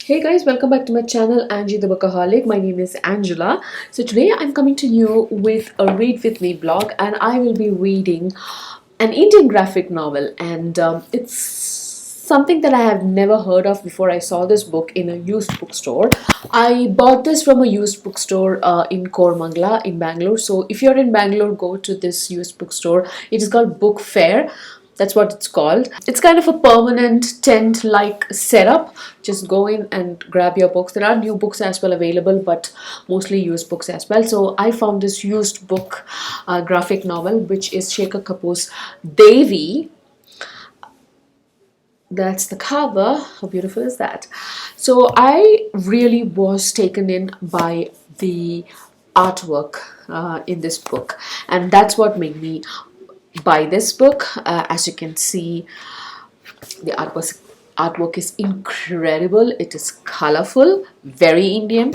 Hey guys, welcome back to my channel Angie the Bookaholic. My name is Angela. So today I'm coming to you with a Read With Me blog, and I will be reading an Indian graphic novel, and it's something that I have never heard of before. I saw this book in a used bookstore. I bought this from a used bookstore in Kormangla in Bangalore. So if you're in Bangalore, go to this used bookstore. It is called Book Fair. That's what it's called. It's kind of a permanent tent-like setup. Just go in and grab your books. There are new books as well available, but mostly used books as well. So I found this used book graphic novel, which is Shekhar Kapur's Devi. That's the cover. How beautiful is that? So I really was taken in by the artwork in this book, and that's what made me buy this book. As you can see, the artwork is incredible. It is colorful, very Indian,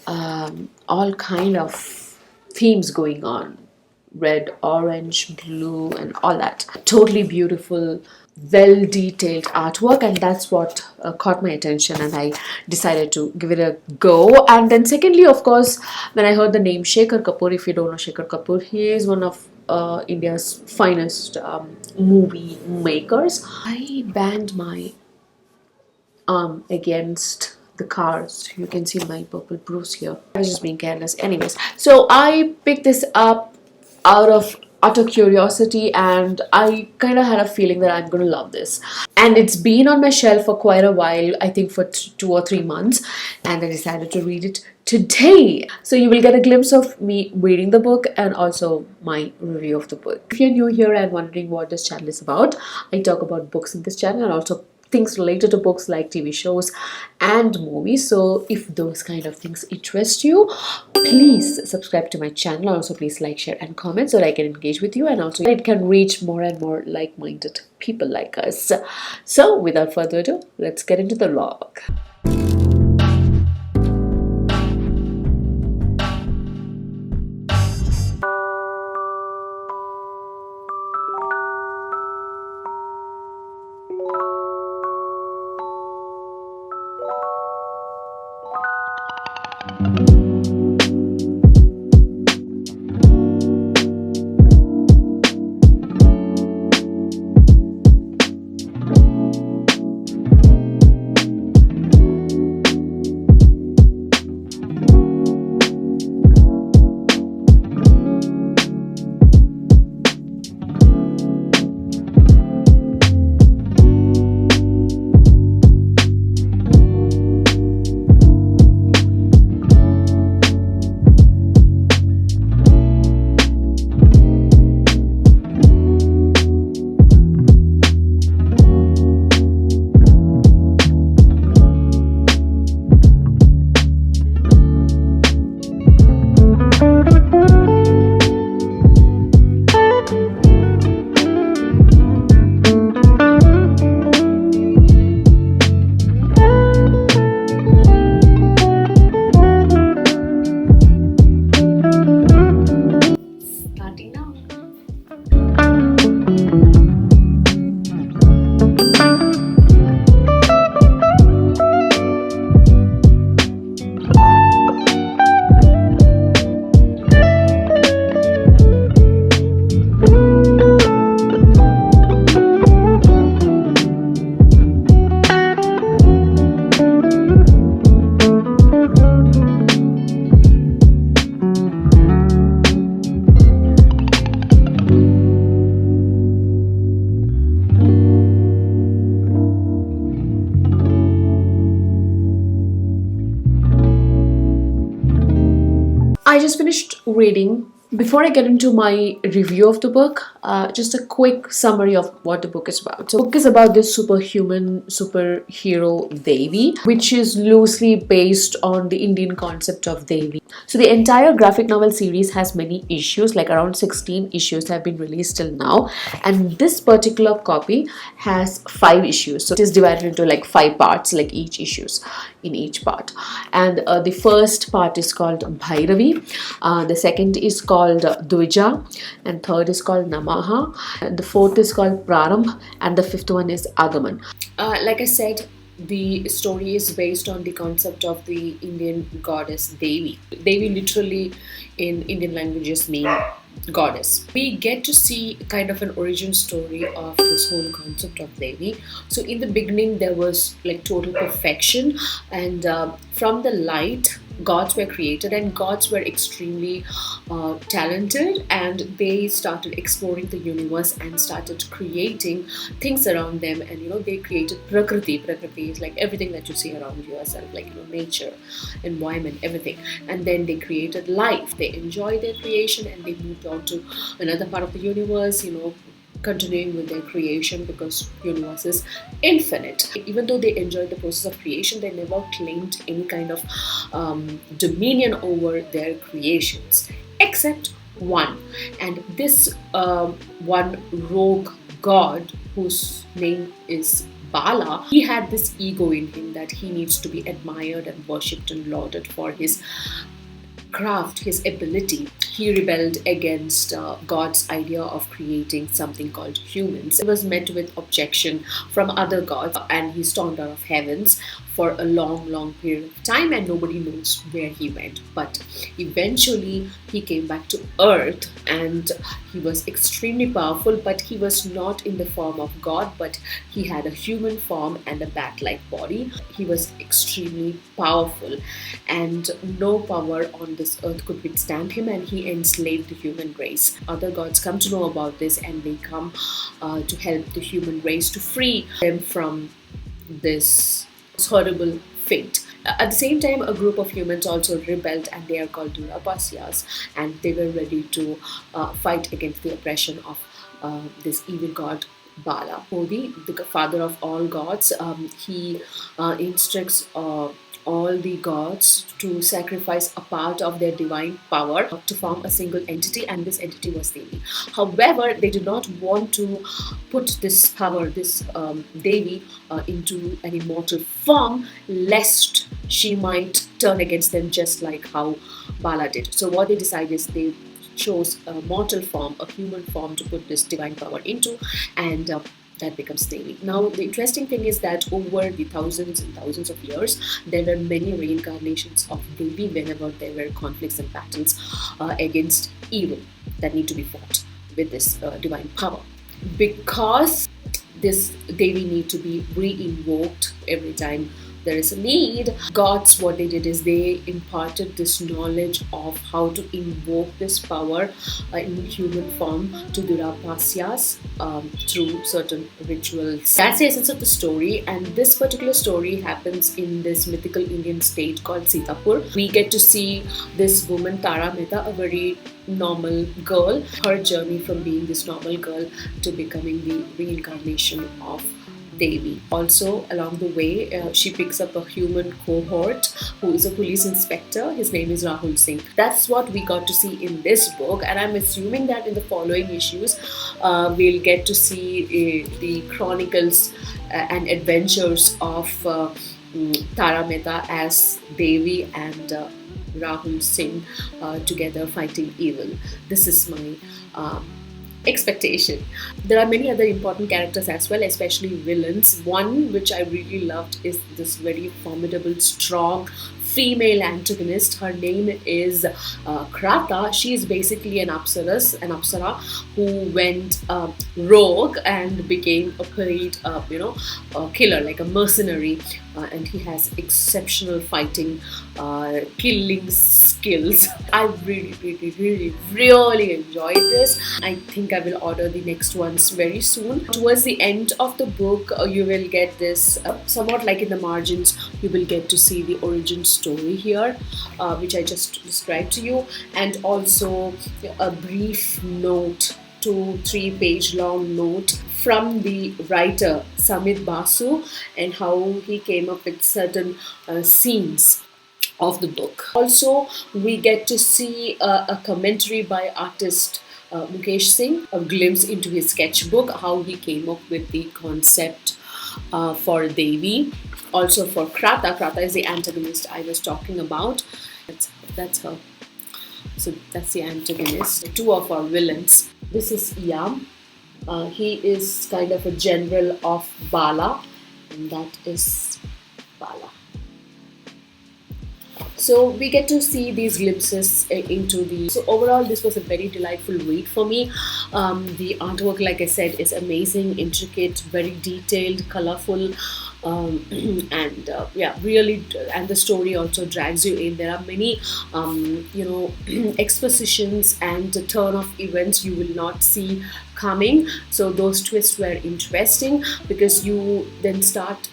all kind of themes going on, red, orange, blue, and all that. Totally beautiful, well detailed artwork, and that's what caught my attention, and I decided to give it a go. And then secondly, of course, when I heard the name Shekhar Kapur, if you don't know Shekhar Kapur, he is one of India's finest movie makers. I banged my arm against the cars. You can see my purple bruise here. I was just being careless. Anyways, so I picked this up out of utter curiosity, and I kind of had a feeling that I'm gonna love this. And it's been on my shelf for quite a while, I think for 2 or 3 months, and I decided to read it today. So you will get a glimpse of me reading the book and also my review of the book. If you're new here and wondering what this channel is about, I talk about books in this channel and also things related to books like TV shows and movies. So if those kind of things interest you, please subscribe to my channel. Also please like, share and comment so that I can engage with you, and also it can reach more and more like-minded people like us. So without further ado, let's get into the vlog. I just finished reading. Before I get into my review of the book, just a quick summary of what the book is about. So the book is about this superhero Devi, which is loosely based on the Indian concept of Devi. So the entire graphic novel series has many issues, like around 16 issues have been released till now, and this particular copy has 5 issues. So it is divided into like 5 parts, like each issues in each part. And the first part is called Bhairavi, the second is called Dvija, and third is called Namaha, and the fourth is called Prarambh, and the fifth one is Agaman. Like I said, the story is based on the concept of the Indian goddess Devi. Devi literally in Indian languages mean goddess. We get to see kind of an origin story of this whole concept of Devi. So in the beginning there was like total perfection, and from the light gods were created, and gods were extremely talented, and they started exploring the universe and started creating things around them. And they created prakriti is like everything that you see around yourself, like nature, environment, everything. And then they created life, they enjoyed their creation, and they moved on to another part of the universe, continuing with their creation, because universe is infinite. Even though they enjoyed the process of creation, they never claimed any kind of dominion over their creations, except one. And this one rogue god, whose name is Bala, he had this ego in him that he needs to be admired and worshipped and lauded for his craft, his ability. He rebelled against God's idea of creating something called humans. He was met with objection from other gods, and he stormed out of heavens for a long period of time, and nobody knows where he went. But eventually he came back to earth, and he was extremely powerful, but he was not in the form of God, but he had a human form and a bat-like body. He was extremely powerful, and no power on this earth could withstand him, and he enslaved the human race. Other gods come to know about this, and they come to help the human race to free them from this horrible fate. At the same time, a group of humans also rebelled, and they are called Durapasyas, and they were ready to fight against the oppression of this evil god Bala. Bodhi, the father of all gods, he instructs all the gods to sacrifice a part of their divine power to form a single entity, and this entity was Devi. However, they did not want to put this power, this Devi, into an immortal form, lest she might turn against them just like how Bala did. So what they decided is they chose a mortal form, a human form, to put this divine power into, and that becomes Devi. Now, the interesting thing is that over the thousands and thousands of years, there were many reincarnations of Devi whenever there were conflicts and battles against evil that need to be fought with this divine power. Because this Devi need to be re-invoked every time there is a need, gods, what they did is they imparted this knowledge of how to invoke this power in human form to Durapasyas through certain rituals. That's the essence of the story, and this particular story happens in this mythical Indian state called Sitapur. We get to see this woman Tara Mehta, a very normal girl, her journey from being this normal girl to becoming the reincarnation of Devi. Also, along the way, she picks up a human cohort who is a police inspector. His name is Rahul Singh. That's what we got to see in this book, and I'm assuming that in the following issues, we'll get to see the chronicles and adventures of Tara Mehta as Devi and Rahul Singh together fighting evil. This is my expectation. There are many other important characters as well, especially villains. One which I really loved is this very formidable, strong female antagonist. Her name is Krata. She is basically an apsara who went rogue and became a paid, killer, like a mercenary. And he has exceptional fighting, killing skills. I really enjoyed this. I think I will order the next ones very soon. Towards the end of the book, you will get this, somewhat like in the margins, you will get to see the origin story here, which I just described to you, and also a brief note, 2-3 page long note from the writer Samit Basu, and how he came up with certain scenes of the book. Also, we get to see a commentary by artist Mukesh Singh, a glimpse into his sketchbook, how he came up with the concept for Devi. Also for Krata. Krata is the antagonist I was talking about. That's her. So that's the antagonist. Two of our villains. This is Yam. He is kind of a general of Bala, and that is Bala. So we get to see these glimpses into the. So overall, this was a very delightful read for me. The artwork, like I said, is amazing, intricate, very detailed, colorful, and yeah, really. And the story also drags you in. There are many, expositions and the turn of events you will not see coming. So those twists were interesting because you then start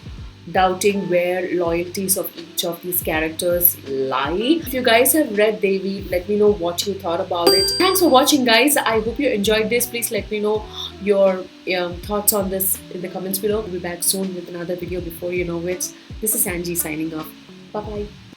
doubting where loyalties of each of these characters lie. If you guys have read Devi, let me know what you thought about it. Thanks for watching, guys. I hope you enjoyed this. Please let me know your thoughts on this in the comments below. We'll be back soon with another video before you know it. This is Angie signing off. Bye bye.